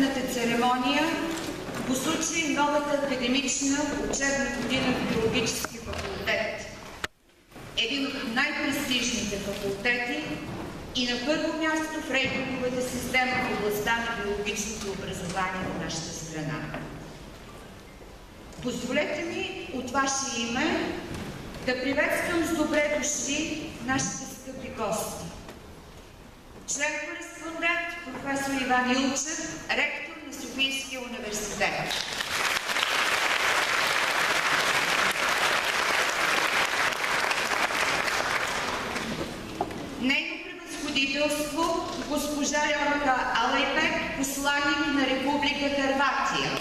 тържествената церемония по случай новата академична учебна година в Биологически факултет. Един от най-престижните факултети и на първо място в рейтинговата система в областта на биологичното образование в нашата страна. Позволете ми от ваше име да приветствам с добре дошли нашите скъпи гости. Член-кореспондент професор Иван Илчев, ректор на Софийския университет. Нейно превъзходителство госпожа Йорка Алайбек, посланик на Република Хърватия.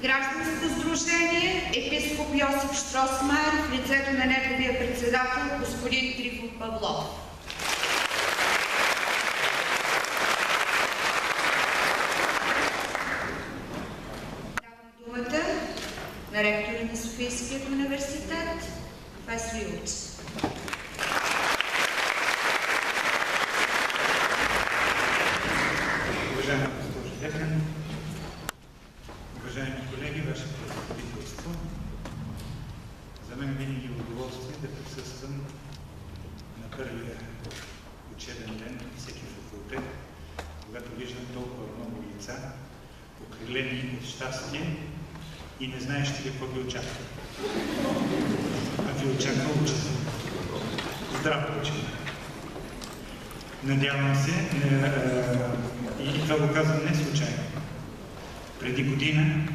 Гражданското сдружение епископ Йосиф Штросмайер в лицето на неговия председател господин Трифон Павлов. Давам думата на ректора на Софийския университет, професор Илчев. Уважаема госпожо Декан, уважаеми колеги, ваше превъзходителство, за мен винаги е удоволствие да присъствам на първия учебен ден на всеки факултет, когато виждам толкова много лица, окрилени от щастие и не знаещи какво ви очаква. А ви очаква учене. Здраво учене. Надявам се, и това го казвам не случайно. Преди година,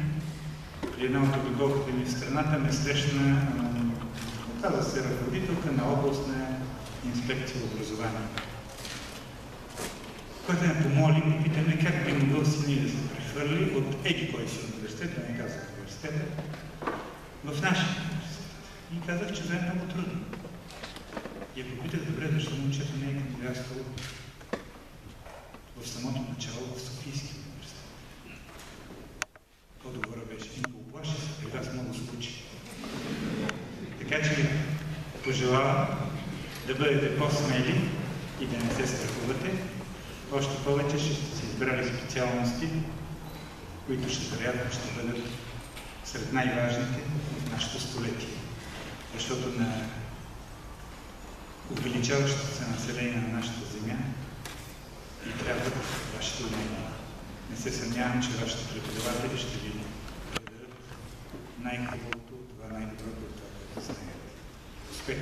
при една от обиколките ми в страната, ме срещна, каза се, ръководителка на областна инспекция образование, който ме помоли, попитаме как би могъл сини да се прехвърли от еди кой си университет, да не казах университета, в нашия университет. И казах, че това е много трудно. И я попитах, добре, защо момчето не е кандидатствало в самото начало в Софийския университет. По-добре беше. И го оплаши се, при вас много случи. Така че пожелавам да бъдете по-смели и да не се страхувате. Още повече ще сте избрали специалности, които вероятно ще бъдат сред най-важните в нашето столетие. Защото на увеличаващото се население на нашата земя и трябва вашите умения. Не се съмнявам, че вашите преподаватели ще ви предадат най-хубавото, това най-доброто от това, което знаете. Успех!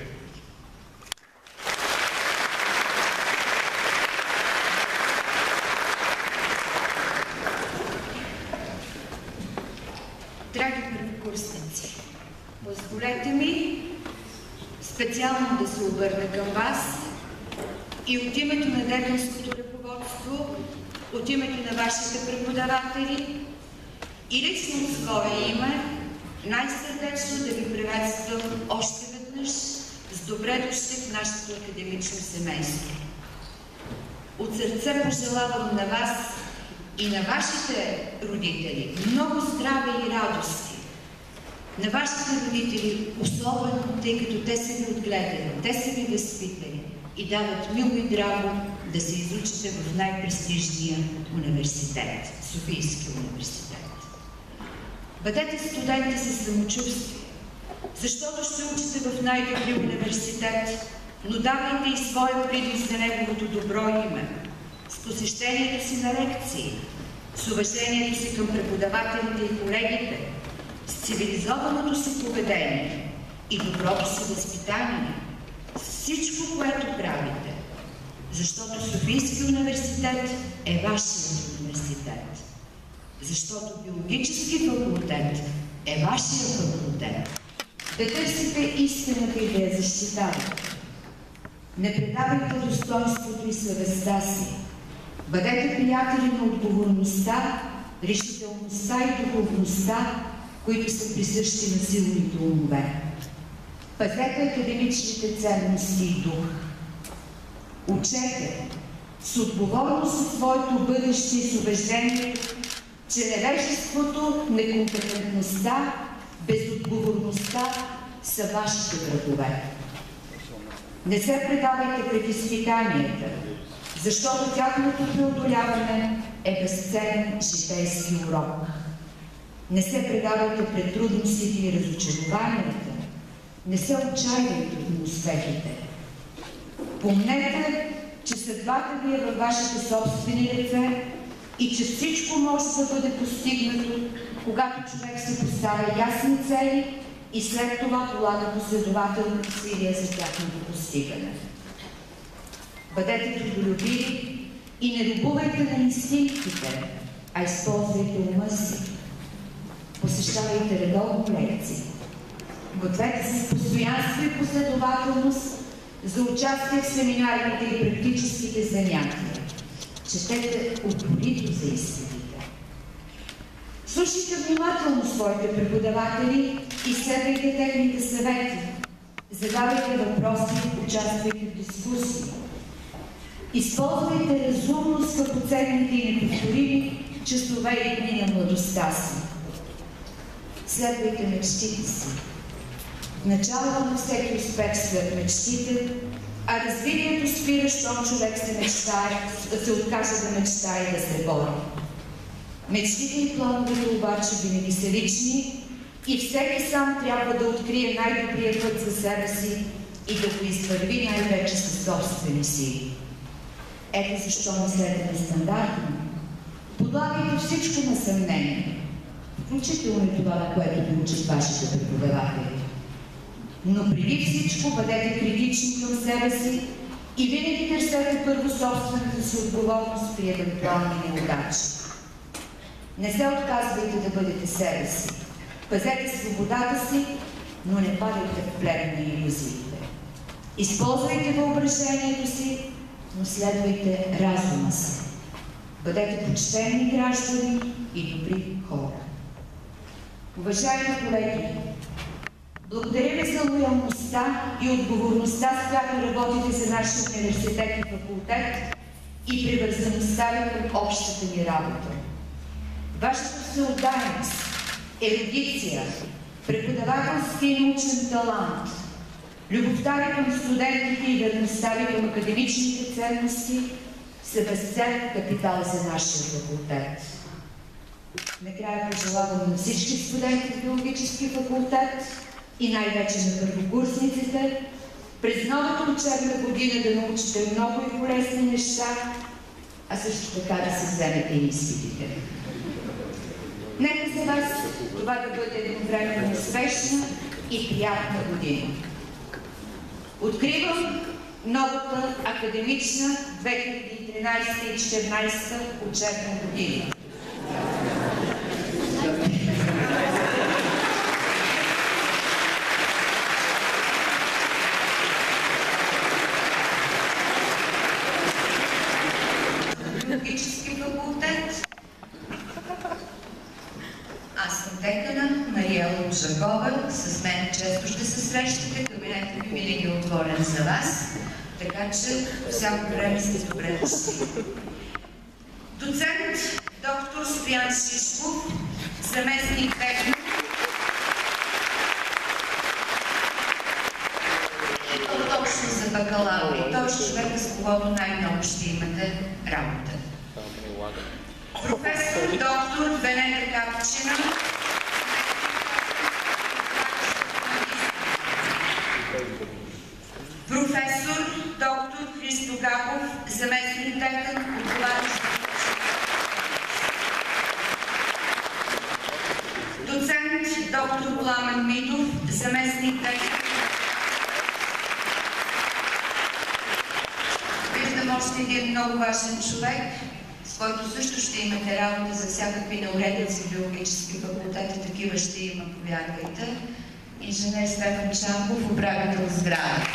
Драги първокурсници, позволете ми специално да се обърна към вас и от името на деканското ръководство, от името на вашите преподаватели и лично от свое име най-сърдечно да ви приветствам още веднъж с добре дошли в нашето академично семейство. От сърце пожелавам на вас и на вашите родители много здраве и радости. На вашите родители особено, тъй като те са ви отгледали, те са ви възпитали и дават мило и драго да се изучите в най-престижния университет, Софийския университет. Бъдете студенти със самочувствие, защото ще учите в най-добрия университет, но давайте и своя принос за неговото добро име, с посещението си на лекции, с уважението си към преподавателите и колегите, с цивилизованото си поведение и доброто си възпитание, с всичко, което правите, защото Софийския университет е вашият университет, защото Биологически факултет е вашия факултет. Да търсите истината и да я защитавате. Не предавайте достоинството и съвестта си. Бъдете приятели на отговорността, решителността и духовността, които са присъщи на силните умове. Пазете академичните ценности и дух. Учете с отговорност за своето бъдеще и с убеждение, че невежеството, некомпетентността, безотговорността са вашите врагове. Не се предавайте пред изпитанията, защото тяхното преодоляване е безценен житейски урок. Не се предавайте пред трудностите и разочарованията, не се отчаивайте от неуспехите. Помнете, че съдбата ви е във вашите собствени ръце и че всичко може да бъде постигнато, когато човек се поставя ясни цели и след това полага последователни усилия за тяхното постигане. Бъдете трудолюбиви и не робувайте на инстинктите, а използвайте ума си. Посещавайте редовно лекции. Гответе се с постоянство и последователност за участие в семинарите и практическите занятия. Четете упорито за изпитите. Слушайте внимателно своите преподаватели и следвайте техните съвети. Задавайте въпроси, участвайте в дискусии. Използвайте разумно скъпоценните и неповторими часове и дни на младостта си. Следвайте мечтите си. В началото на всеки успех след мечтите, а развитието спира, щом човек се откаже да мечтае и да се бори. Мечтите и плановете обаче винаги са лични и всеки сам трябва да открие най-добрия път за себе си и да го извърви най-вече със собствени сили. Ето защо мислете нестандартно. Подлагайте всичко на съмнение, включително и това, на което ви учат вашите преподаватели. Но преди всичко бъдете критични към себе си и винаги търсете първо собствената си отговорност при евентуални неудачи. Не се отказвайте да бъдете себе си. Пазете свободата си, но не падайте в плен на илюзиите. Използвайте въображението си, но следвайте разума си. Бъдете почтени граждани и добри хора. Уважаеми колеги, благодаря ви за лоялността и отговорността, с която работите за нашия университет и факултет и привързаността ви към общата ни работа. Вашата всеотдайност, ерудиция, преподавателски и научен талант, любовта ви към студентите и верността ви към академичните ценности са безценен капитал за нашия факултет. Накрая пожелавам на всички студенти в биологически факултет и най-вече на първокурсниците през новата учебна година да научите много и полезни неща, а също така да се вземете и изпитите. Нека за вас това да бъде едновременно успешна и приятна година. Откривам новата академична 2013 и 2014 учебна година. Биологически факултет. Аз съм декана Мария Лужакова. С мен често ще се срещате. Кабинетът ми винаги е отворен за вас. Така че всяко време сте добре дошли. Доцент доктор Стоян Шишков, заместник декан. И то точно за бакалаври. Той е човека, с когото най-много ще имате работа. Професор доктор Венета Капчина, професор доктор Христо Габов, заместник декан, отговарящ. Доцент доктор Пламен Митов, заместник декан. Виждам още един много важен човек, с който също ще имате работа за всякакви неуредици в биологически факултет и такива ще има, повярвайте. Инженер Стефан Чанков, управител сграда.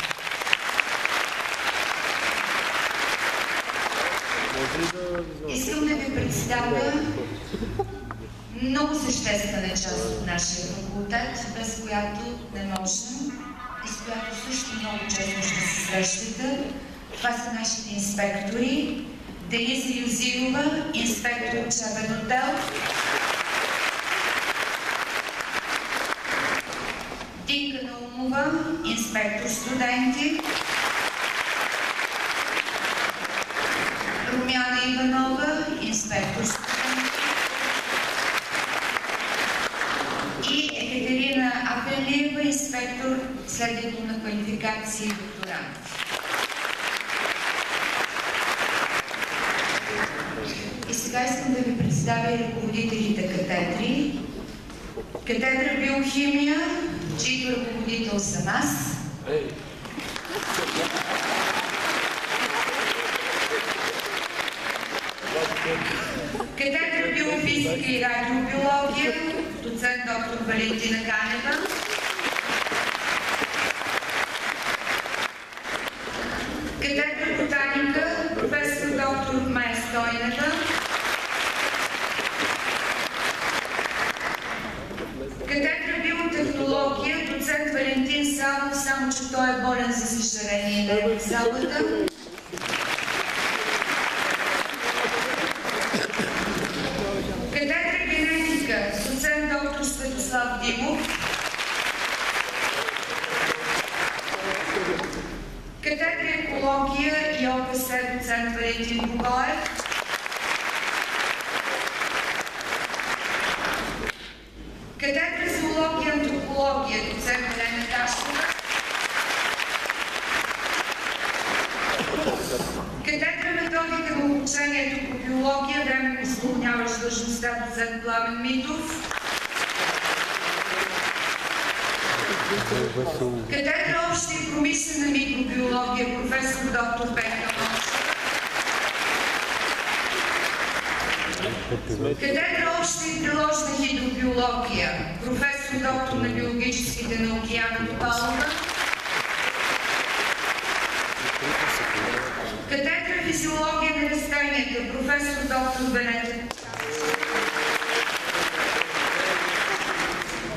Искам да ви представя много съществена част от нашия факултет, без която не можем и с която също много често ще се срещате. Това са нашите инспектори. Дениза Юзилова, инспектор учебен отдел. Динка Наумова, инспектор студенти. инспектор и Екатерина Апелиева, инспектор следдипломна квалификация и докторант. И сега искам да ви представя и ръководителите катедри. Катедра биохимия, чийто ръководител съм аз. Катедра биофизика и радиобиология, доцент доктор Валентина Ганева. Катедра ботаника, професор доктор Майя Стойнева. Катедра биотехнология, доцент Валентин Савов, само че той е болен, за съжаление, не е в залата. Катедра генетика, доцент доктор Светослав Димов. Катедра екология и ОПС, доцент Валентин Богоев. Катедра зоология и антропология, доцент Елена Ташкова. Катедра методика на обучението по биология, временно изпълняващ длъжността доцент Пламен Митов. Катедра обща и промишлена микробиология, професор доктор Петка Мошева. Катедра обща и приложна хидробиология, професор доктор на биологическите науки Яна Топалова. Катедра физиология на растенията, професор доктор Венета.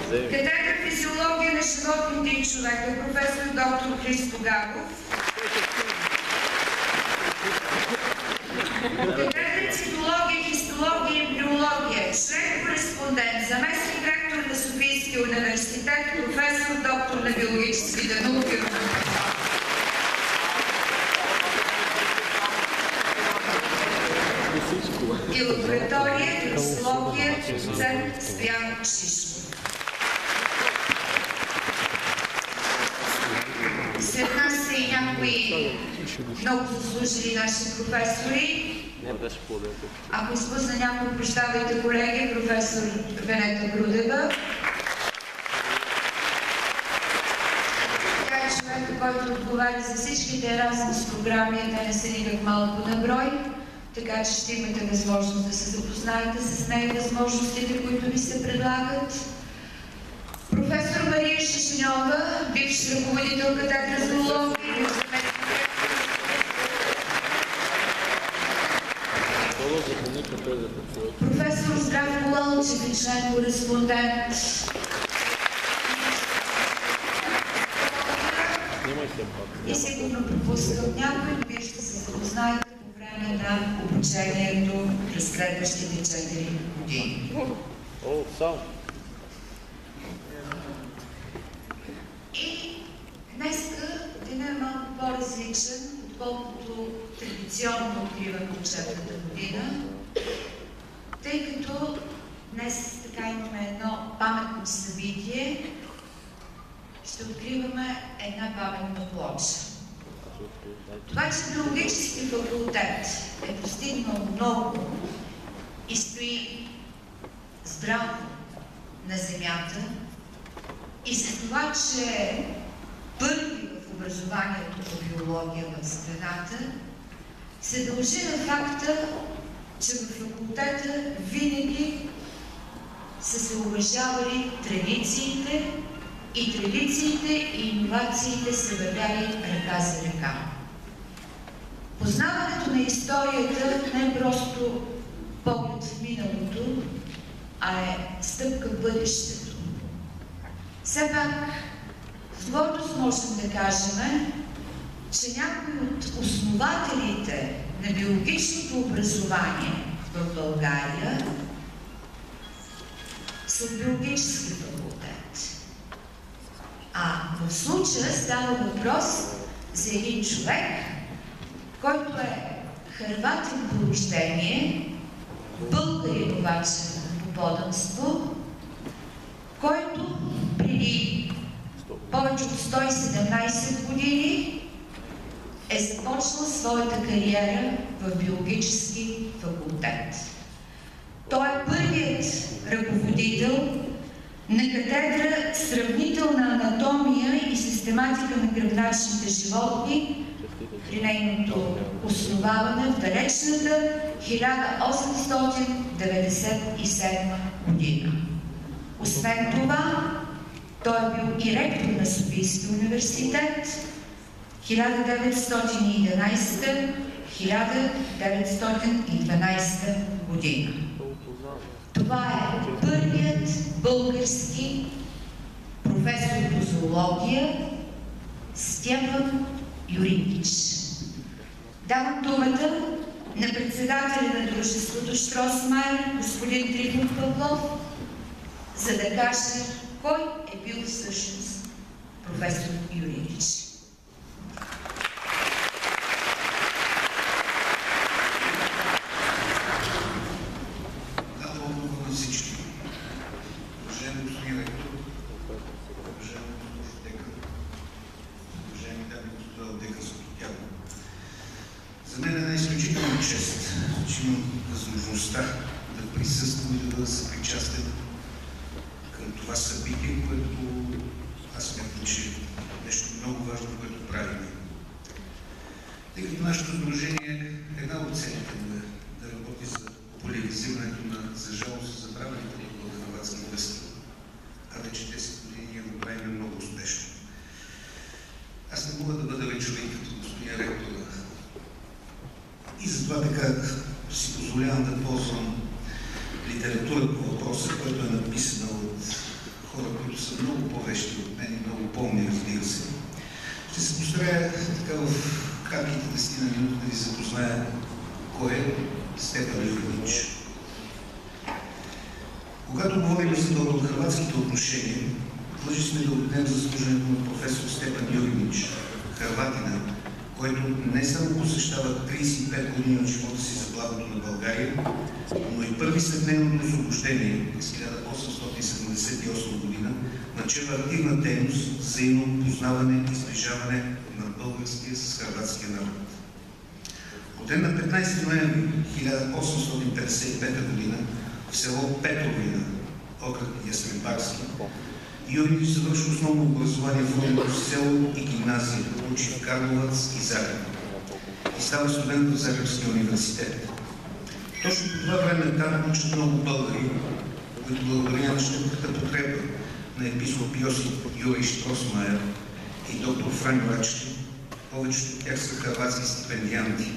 Катедра физиология на животните и човека, професор доктор Христо Гагов. Катедра цитология, хистология и биология, член-кореспондент, заместник ректор на Софийския университет, професор доктор на биологическите науки. И лаборатория, токсикология, доцент Стоян Шишков. Сред нас са и някои много заслужили наши професори. Ако изпусна някой, прощавайте, колеги, професор Венета Грудева. Тя е човека, който отговаря за всичките Erasmus програми, те не са никак малко на брой, така че ще имате възможност да се запознаете с нея, възможностите, които ви се предлагат. Професор Мария Шишенова, бивш ръководител катедра зоология. Професор Здравко Лалчев, член-кореспондент. И сигурно пропускам някой, но вие ще се запознаете по време на обучението през следващите 4 години. И днеска денят е малко по-различен, отколкото традиционно откриваме учебната година, тъй като днес така имаме едно паметно събитие, ще откриваме една паметна плоча. Това, че биологически факултет е постигнал много и стои здраво на земята, и за това, че е първи в образованието по биология в страната, се дължи на факта, че в факултета винаги са се уважавали традициите и иновациите са вървяли ръка за ръка. Познаването на историята не е просто поглед в миналото, а е стъпка в бъдещето. Все пак, с гордост можем да кажем, че някои от основателите на биологичното образование в България са от биологически факултет. А в случая става въпрос за един човек, който е хърватин по рождение, българин обаче по подданство, който преди повече от 117 години е започнал своята кариера в биологически факултет. Той е първият ръководител на катедра сравнителна анатомия и систематика на гръбначните животни при нейното основаване в далечната 1897 година. Освен това, той е бил и ректор на Софийския университет 1911-1912 година. Това е първият български професор по зоология Стефан Юринич. Давам думата на председателя на дружеството Щросмайер, господин Трифон Павлов, за да каже кой е бил всъщност професор Юринич. За мен е една изключителна чест, че имам възможността да присъствам и да бъда съпричастен към това събитие, което аз смятам, че е нещо много важно, което правим. Тъй като нашето сдружение е една от целите да работи за популяризирането на, за жалост, забравените българо-хърватски връзки, а вече 10 години ние го правим много успешно. Аз не мога да бъда вечовик като господин ректора и затова така си позволявам да ползвам литература по въпроса, която е написана от хора, които са много по-вещи от мен и много по-умни, разбира се. Ще се постарая така в кратките 10 минути да ви запозная кой е Стефан Юринич. Когато говорим за българо-хърватските отношения, длъжни сме да отдадем заслужението на професор Стефан Юринич, хърватина, който не само посещава 35 години от живота си за благото на България, но и първи след нейното освобождение през 1878 година начава активна дейност за взаимно познаване и сближаване на българския с хърватския народ. Роден на 15 ноември 1855 година в село Петровина, окръг Ястребарски, Юринич завърши основно образование в родното село и гимназия, учи в Карловац и Загреб. И става студент в Загребския университет. Точно по това време там учат много българи, които благодарение на щедрата подкрепа на епископ Йосиф Юрий Щросмайер и доктор Франьо Рачки, повечето от тях са хърватски стипендианти.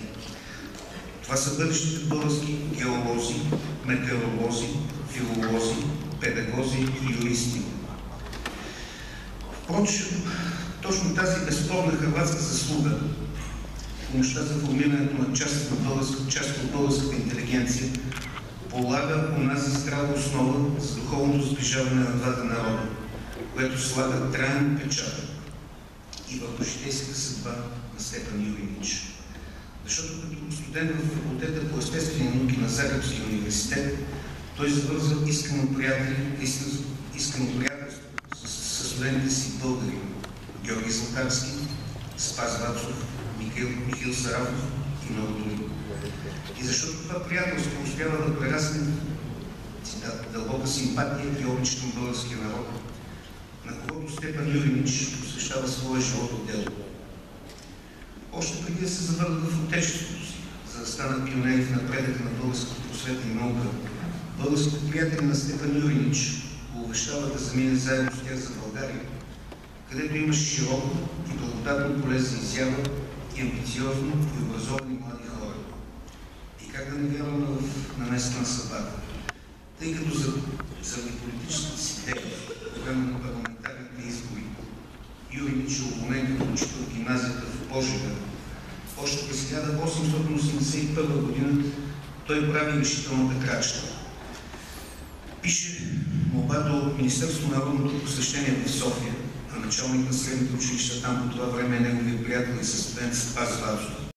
Това са бъдещите български геолози, метеоролози, филолози, педагози и юристи. Впрочем, точно тази безспорна хърватска заслуга, помощта за формирането на част от българската интелигенция, полага онази здрава основа за духовното сближаване на двата народа, което слага траен отпечатък и върху житейската съдба на Стефан Юринич. Защото като студент в факултета по естествени науки на Загребския университет, той завързва искрено приятелство със студентите си българи Георги Златарски, Спас Вацов, Михаил Сарафов и много други. И защото това приятелство успява да прерасне дълбока симпатия и обич към българския народ, на когото Стефан Юринич посвещава своя живот дело. Още преди да се завърна в отечеството си, за да станат пионери в напредъка на българската просвета и наука, българските приятели на Стефан Юринич го увещават да замине заедно с тях за България, където имаш широко и благодатно поле за изява и амбициозно и образовани млади хора. И как да не вярваме в намесена съдбата, тъй като заради политическата си дейност по време на парламентарните избори Юринич е уволнен като учител в гимназията в Божидар. Още през 1881 година той прави решителната крачка. Пише молбата от Министерството на народното просвещение в София, а началник на средните училища там по това време е неговия приятел и състудент Спас Вацов.